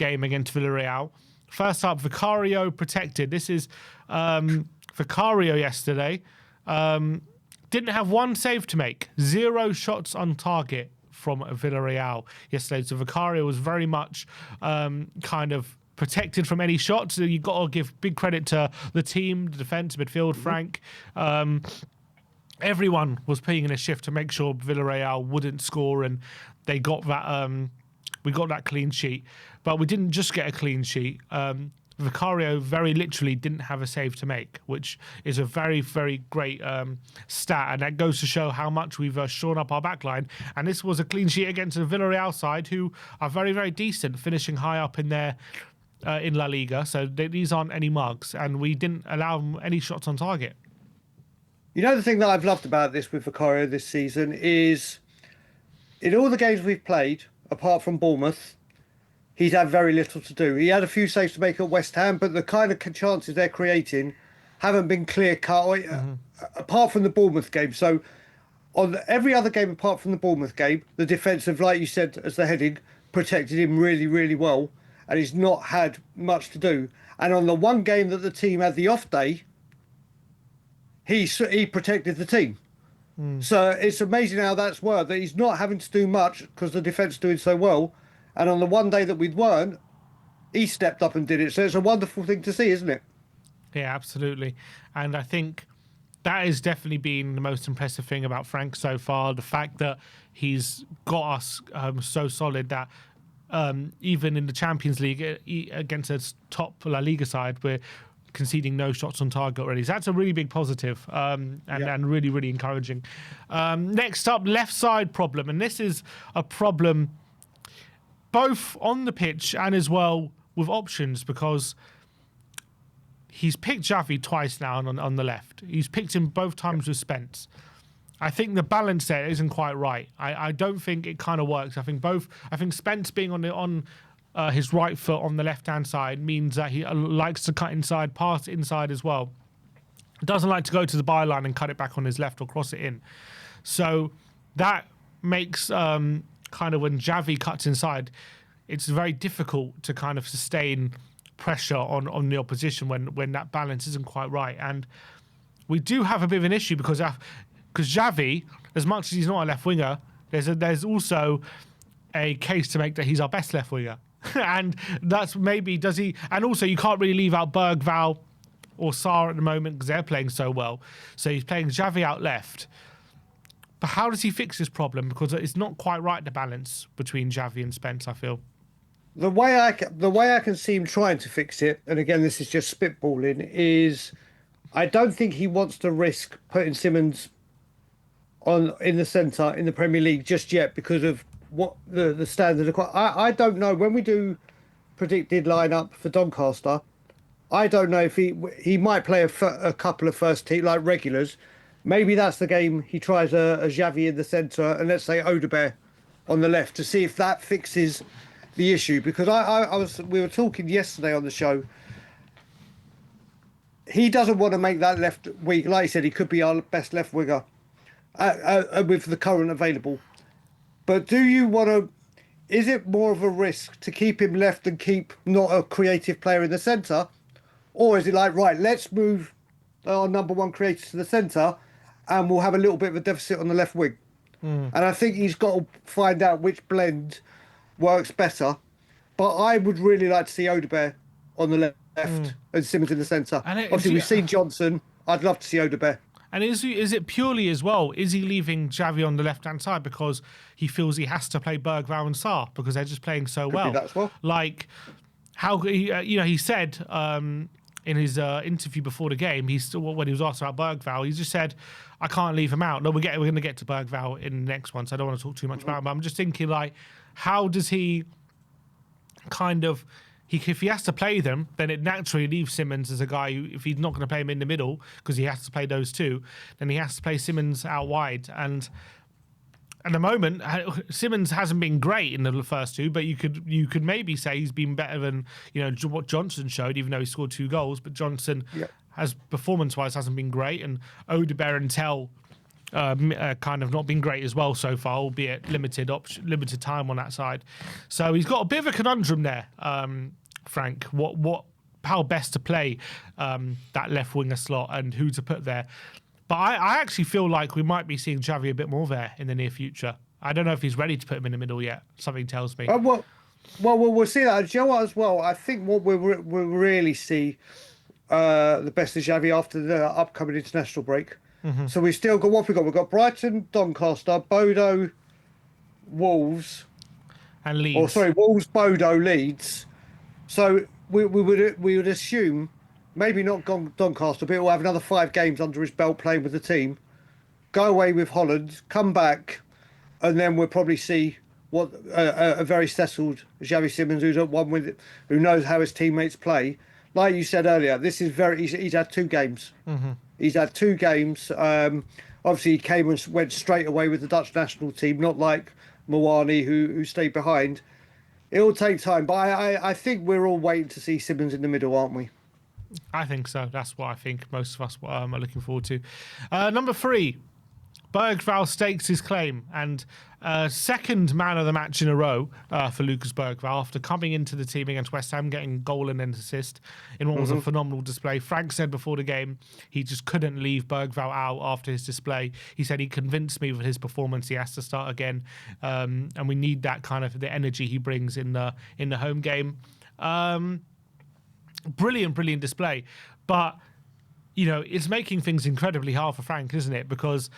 game against Villarreal. First up, Vicario protected. This is Vicario yesterday. Didn't have one save to make. 0 shots on target from Villarreal yesterday. So Vicario was very much kind of protected from any shots. So you've got to give big credit to the team, the defence, midfield, Frank. Everyone was putting in a shift to make sure Villarreal wouldn't score, and they got that. We got that clean sheet, but we didn't just get a clean sheet. Vicario very literally didn't have a save to make, which is a very, very great stat, and that goes to show how much we've shored up our backline. And this was a clean sheet against a Villarreal side who are very, very decent, finishing high up in their in La Liga. So these aren't any mugs, and we didn't allow them any shots on target. You know, the thing that I've loved about this with Vicario this season is in all the games we've played, apart from Bournemouth, he's had very little to do. He had a few saves to make at West Ham, but the kind of chances they're creating haven't been clear-cut, apart from the Bournemouth game. So on every other game apart from the Bournemouth game, the defensive, like you said, as the heading, protected him really, really well, and he's not had much to do. And on the one game that the team had the off day, he protected the team. So it's amazing how that's worked, that he's not having to do much because the defence is doing so well. And on the one day that we weren't, he stepped up and did it. So it's a wonderful thing to see, isn't it? Yeah, absolutely. And I think that has definitely been the most impressive thing about Frank so far. The fact that he's got us so solid that even in the Champions League against a top La Liga side, we're conceding no shots on target already. So that's a really big positive and really, really encouraging. Next up, left side problem. And this is a problem both on the pitch and as well with options, because he's picked Xavi twice now on the left. He's picked him both times with Spence. I think the balance there isn't quite right. I don't think it kind of works. I think Spence being on his right foot on the left-hand side means that he likes to cut inside, pass inside as well. Doesn't like to go to the byline and cut it back on his left or cross it in. So that makes kind of when Xavi cuts inside, it's very difficult to kind of sustain pressure on the opposition when that balance isn't quite right. And we do have a bit of an issue because Xavi, as much as he's not a left winger, there's also a case to make that he's our best left winger. And that's maybe, does he? And also, you can't really leave out Bergvall or Sarr at the moment because they're playing so well. So he's playing Xavi out left. But how does he fix this problem? Because it's not quite right, the balance between Xavi and Spence, I feel. The way I can see him trying to fix it, and again, this is just spitballing, is I don't think he wants to risk putting Simmons in the centre in the Premier League just yet because of what the standard. I don't know. When we do predicted lineup for Doncaster, I don't know if he might play a couple of first team like regulars. Maybe that's the game he tries a Xavi in the centre and let's say Odegaard on the left to see if that fixes the issue. Because we were talking yesterday on the show. He doesn't want to make that left wing. Like I said, he could be our best left winger with the current available. But do you want to? Is it more of a risk to keep him left and keep not a creative player in the centre, or is it like, right, let's move our number one creator to the centre, and we'll have a little bit of a deficit on the left wing? And I think he's got to find out which blend works better. But I would really like to see Odegaard on the left and Simmons in the centre. Obviously, we've seen Johnson. I'd love to see Odegaard. And is it purely as well, is he leaving Xavi on the left-hand side because he feels he has to play Bergvall and Sarr because they're just playing so well? Could be that as well. Like, how he said in his interview before the game, when he was asked about Bergvall, he just said, I can't leave him out. No, we're going to get to Bergvall in the next one, so I don't want to talk too much about him. But I'm just thinking, like, how does he kind of... If he has to play them, then it naturally leaves Simmons as a guy who, if he's not going to play him in the middle, because he has to play those two, then he has to play Simmons out wide. And at the moment, Simmons hasn't been great in the first two, but you could maybe say he's been better than what Johnson showed, even though he scored 2 goals. But Johnson has performance-wise hasn't been great, and Odegaard and Tell kind of not been great as well so far, albeit limited time on that side. So he's got a bit of a conundrum there, Frank. How best to play that left winger slot and who to put there. But I actually feel like we might be seeing Xavi a bit more there in the near future. I don't know if he's ready to put him in the middle yet. Something tells me. Well, we'll see that. Do you know what, as well? I think what we'll really see the best of Xavi after the upcoming international break. So we've still got what we've got. We've got Brighton, Doncaster, Bodo, Wolves, and Leeds. Or sorry, Wolves, Bodo, Leeds. So we would assume maybe not Doncaster, but he'll have another 5 games under his belt playing with the team. Go away with Holland, come back, and then we'll probably see what a very settled Xavi Simons, who's at one with it, who knows how his teammates play. Like you said earlier, this is he's had 2 games. He's had 2 games. Obviously, he came and went straight away with the Dutch national team, not like Muani, who stayed behind. It'll take time, but I think we're all waiting to see Simons in the middle, aren't we? I think so. That's what I think most of us are looking forward to. Number 3, Bergvall stakes his claim, and second man of the match in a row for Lucas Bergvall after coming into the team against West Ham, getting goal and an assist in what was a phenomenal display. Frank said before the game he just couldn't leave Bergvall out after his display. He said he convinced me with his performance he has to start again, and we need that kind of the energy he brings in the home game. Brilliant display, but you know, it's making things incredibly hard for Frank, isn't it? Because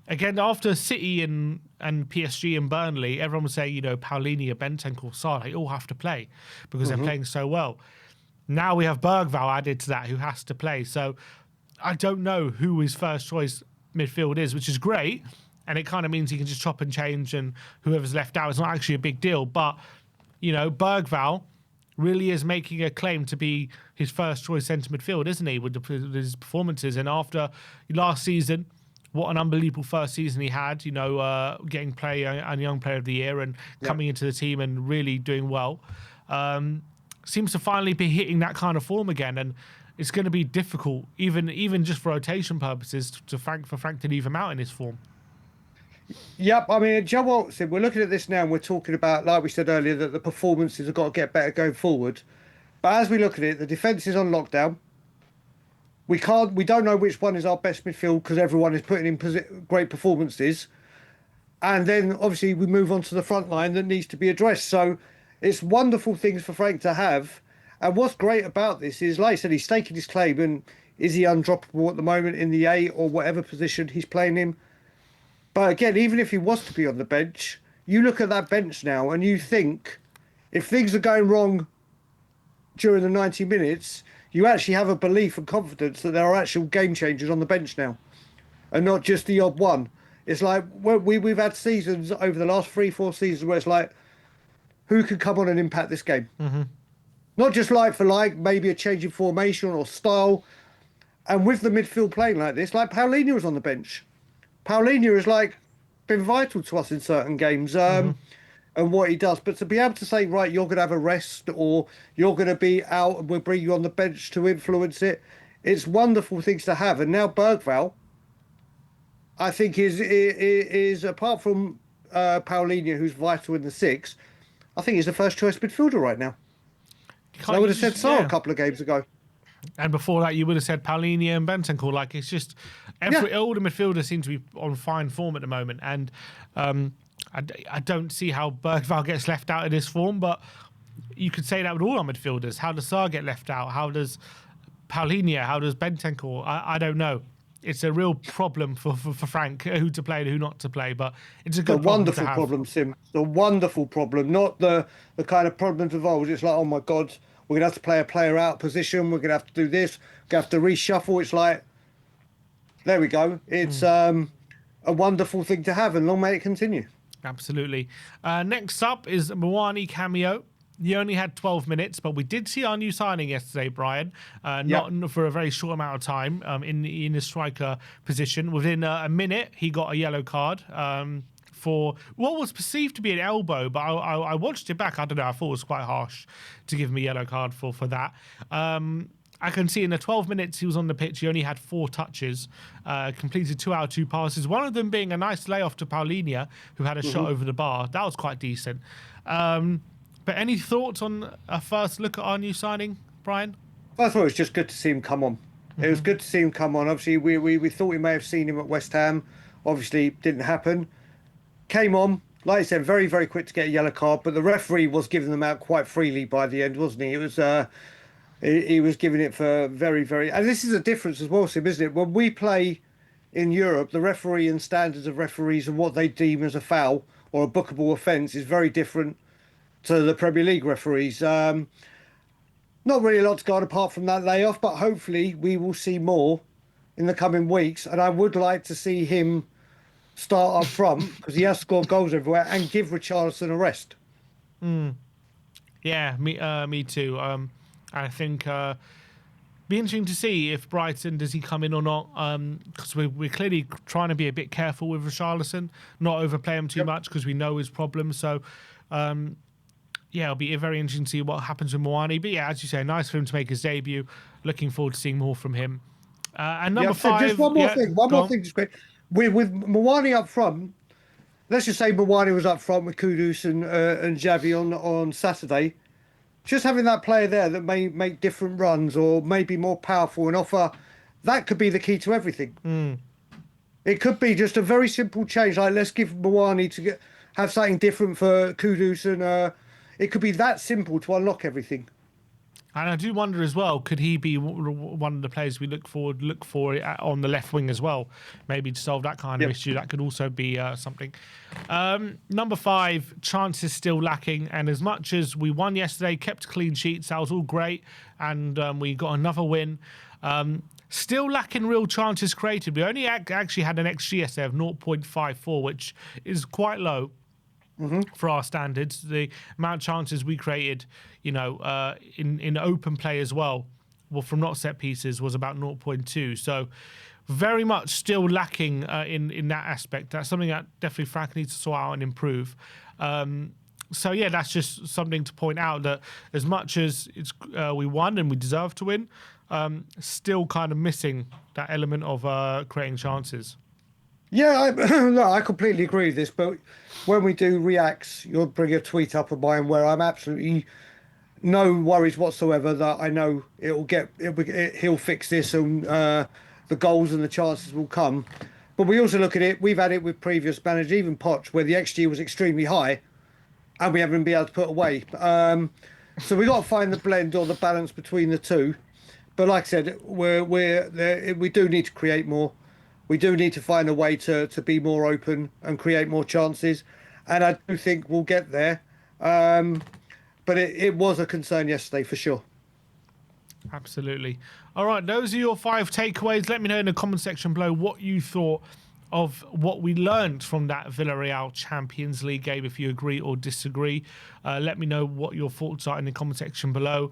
again, after City and PSG and Burnley, everyone would say, you know, Paulinho, Bentancur, Sarr, they all have to play because they're playing so well. Now we have Bergvall added to that, who has to play. So I don't know who his first choice midfield is, which is great, and it kind of means he can just chop and change, and whoever's left out is not actually a big deal. But you know, Bergvall really is making a claim to be his first choice centre midfield, isn't he, with his performances? And after last season, what an unbelievable first season he had, you know, getting player and young player of the year and coming into the team and really doing well. Seems to finally be hitting that kind of form again, and it's going to be difficult, even just for rotation purposes, for Frank to leave him out in his form. Yep, I mean, Joe Watson, we're looking at this now and we're talking about, like we said earlier, that the performances have got to get better going forward. But as we look at it, the defence is on lockdown. We don't know which one is our best midfield because everyone is putting in great performances. And then obviously we move on to the front line that needs to be addressed. So it's wonderful things for Frank to have. And what's great about this is, like I said, he's staking his claim, and is he undroppable at the moment in the 8 or whatever position he's playing in? But again, even if he was to be on the bench, you look at that bench now and you think, if things are going wrong during the 90 minutes, you actually have a belief and confidence that there are actual game changers on the bench now, and not just the odd one. It's like we've had seasons over the last 3-4 seasons where it's like, who could come on and impact this game? Not just like for like, maybe a change in formation or style. And with the midfield playing like this, like Paulinho was on the bench. Paulinho has like been vital to us in certain games, and what he does. But to be able to say, right, you're going to have a rest, or you're going to be out, and we'll bring you on the bench to influence it. It's wonderful things to have. And now Bergvall, I think is apart from Paulinho, who's vital in the 6, I think he's the first choice midfielder right now. So I would have said Sarr a couple of games ago. And before that, you would have said Paulinho and Bentancur. Like, it's just all the midfielders seem to be on fine form at the moment. And I don't see how Bergvall gets left out of this form, but you could say that with all our midfielders. How does Sarr get left out? How does Paulinho? How does Bentancur? I don't know. It's a real problem for Frank, who to play and who not to play. But it's a good problem to have. Wonderful problem, Sim. The wonderful problem, not the kind of problems involved. It's like, oh my God, we're going to have to play a player out position. We're going to have to do this. We're going to have to reshuffle. It's like, there we go. It's a wonderful thing to have, and long may it continue. Absolutely. Next up is Muani cameo. He only had 12 minutes, but we did see our new signing yesterday, Brian. Not for a very short amount of time in the striker position. Within a minute, he got a yellow card for what was perceived to be an elbow, but I watched it back. I don't know. I thought it was quite harsh to give him a yellow card for that. I can see in the 12 minutes he was on the pitch, he only had 4 touches, completed 2 out of 2 passes, one of them being a nice layoff to Paulinho, who had a shot over the bar. That was quite decent. But any thoughts on a first look at our new signing, Brian? I thought it was just good to see him come on. It was good to see him come on. Obviously, we thought we may have seen him at West Ham. Obviously, didn't happen. Came on, like I said, very, very quick to get a yellow card, but the referee was giving them out quite freely by the end, wasn't he? It was he was giving it for very, very... And this is a difference as well, Sim, isn't it? When we play in Europe, the referee and standards of referees and what they deem as a foul or a bookable offence is very different to the Premier League referees. Not really a lot to go on apart from that layoff, but hopefully we will see more in the coming weeks. And I would like to see him start up front because he has scored goals everywhere and give Richarlison a rest. Yeah, me too. I think be interesting to see if Brighton, does he come in or not? Because we're clearly trying to be a bit careful with Richarlison, not overplay him too much because we know his problems. So, yeah, it'll be very interesting to see what happens with Muani. But yeah, as you say, nice for him to make his debut. Looking forward to seeing more from him. And number 5. Just one more thing, just quick. With Muani up front, let's just say Muani was up front with Kudus and Xavi on Saturday. Just having that player there that may make different runs or may be more powerful and offer, that could be the key to everything. It could be just a very simple change, like let's give Muani to have something different for Kudus and it could be that simple to unlock everything. And I do wonder as well, could he be one of the players we look for on the left wing as well? Maybe to solve that kind of issue. That could also be something. Number 5, chances still lacking. And as much as we won yesterday, kept clean sheets, that was all great. And we got another win. Still lacking real chances created. We only actually had an XG yesterday of 0.54, which is quite low. For our standards, the amount of chances we created, in open play as well, from not set pieces, was about 0.2. So very much still lacking in that aspect. That's something that definitely Frank needs to sort out and improve. So yeah, that's just something to point out, that as much as we won and we deserve to win, still kind of missing that element of creating chances. Yeah, I completely agree with this. But when we do reacts, you'll bring a tweet up of mine where I'm absolutely no worries whatsoever that I know he'll fix this and the goals and the chances will come. But we also look at it. We've had it with previous managers, even Poch, where the XG was extremely high, and we haven't been able to put away. So we got to find the blend or the balance between the two. But like I said, we do need to create more. We do need to find a way to be more open and create more chances. And I do think we'll get there. But it was a concern yesterday for sure. Absolutely. All right, those are your 5 takeaways. Let me know in the comment section below what you thought of what we learned from that Villarreal Champions League game, if you agree or disagree. Let me know what your thoughts are in the comment section below.